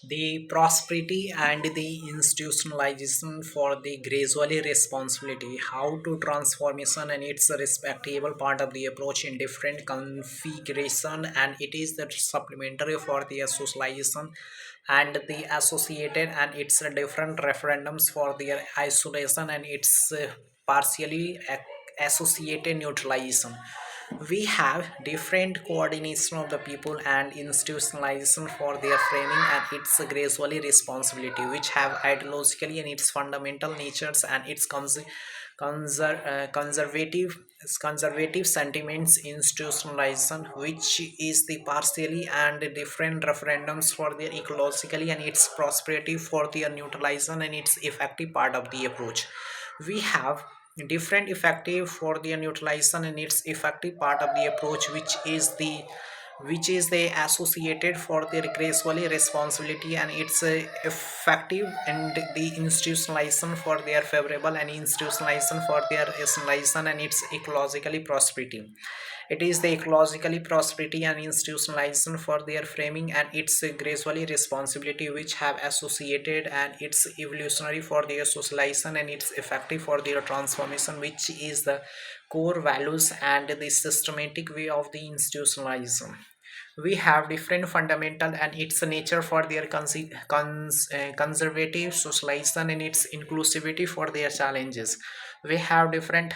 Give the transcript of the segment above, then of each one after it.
The prosperity and the institutionalization for the gradually responsibility, how to transformation and its a respectable part of the approach in different configuration, and it is the supplementary for the socialization and the associated and its different referendums for their isolation and its partially associated neutralization. We have different coordination of the people and institutionalization for their framing and its gradually responsibility, which have ideologically and its fundamental natures and its conservative sentiments institutionalization, which is the partially and different referendums for their ecologically and its prosperity for their neutralization and its effective part of the approach. We have different effective for the neutralization and its effective part of the approach, which is the associated for the gracefully responsibility and its effective and the institutionalization for their favorable and institutionalization for their institutionalization and its ecologically prosperity. It is the ecologically prosperity and institutionalization for their framing and its gradually responsibility, which have associated and its evolutionary for their socialization and its effective for their transformation, which is the core values and the systematic way of the institutionalization. We have different fundamental and its nature for their conservative socialization and its inclusivity for their challenges. We have different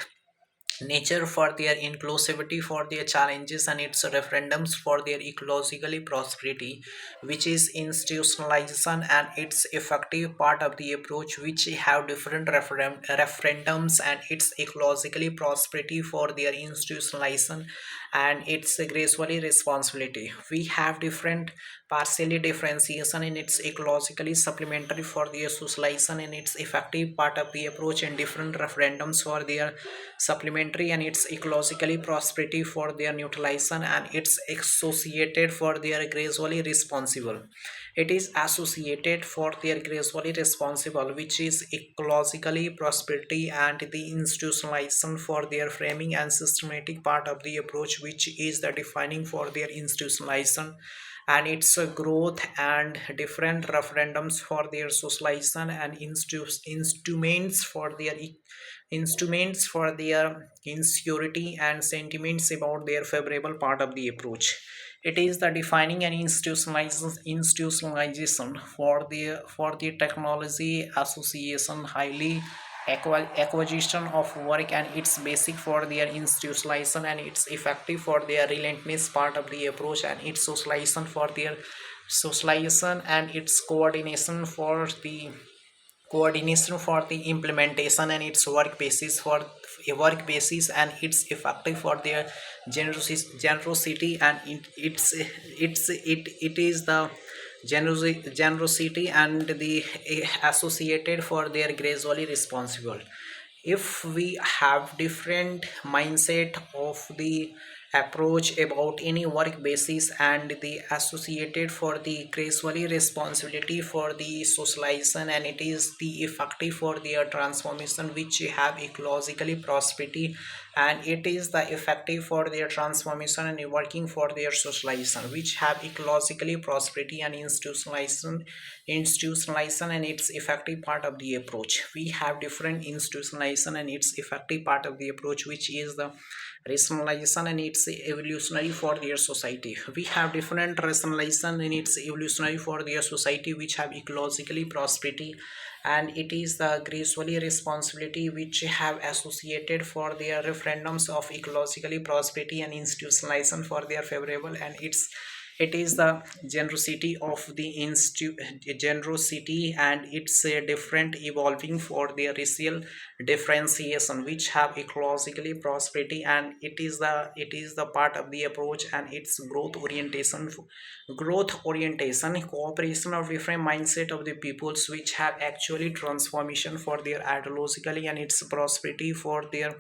nature for their inclusivity for their challenges and its referendums for their ecologically prosperity, which is institutionalization and its effective part of the approach, which have different referendums and its ecologically prosperity for their institutionalization and its gracefully responsibility. We have different partially differentiation in its ecologically supplementary for their socialization and its effective part of the approach, and different referendums for their supplementary and its ecologically prosperity for their neutralization and its associated for their gradually responsible. It is associated for their gradually responsible, which is ecologically prosperity and the institutionalization for their framing and systematic part of the approach, which is the defining for their institutionalization and its growth and different referendums for their socialization and instruments for their insecurity and sentiments about their favorable part of the approach. It is the defining and institutionalization for the technology association highly acquisition of work and its basic for their institutionalization and its effective for their relentless part of the approach and its socialization for their socialization and its coordination for the implementation and its work basis and its effective for their generosity and it is the generosity and the associated for their gradually responsible. If we have different mindset of the approach about any work basis and the associated for the gracefully responsibility for the socialization and it is the effective for their transformation, which have ecologically prosperity and it is the effective for their transformation and working for their socialization, which have ecologically prosperity and institutionalization and its effective part of the approach. We have different institutionalization and its effective part of the approach, which is the rationalization and its evolutionary for their society. We have different rationalization and its evolutionary for their society, which have ecologically prosperity and it is the gracefully responsibility, which have associated for their referendums of ecologically prosperity and institutionalization for their favorable and it is the generosity and it's a different evolving for their racial differentiation, which have ecologically prosperity and it is the part of the approach and its growth orientation cooperation of different mindset of the peoples, which have actually transformation for their ideologically and its prosperity for their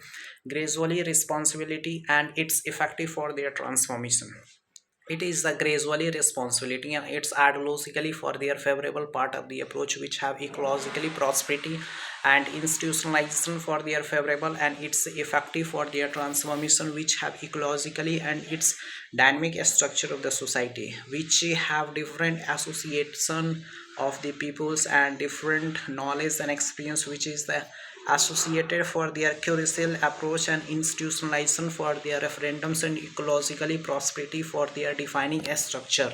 gradually responsibility and its effective for their transformation. It is the gradually responsibility and it's ideologically for their favorable part of the approach, which have ecologically prosperity and institutionalization for their favorable and it's effective for their transformation, which have ecologically and its dynamic structure of the society, which have different association of the peoples and different knowledge and experience, which is the associated for their curatorial approach and institutionalization for their referendums and ecologically prosperity for their defining a structure.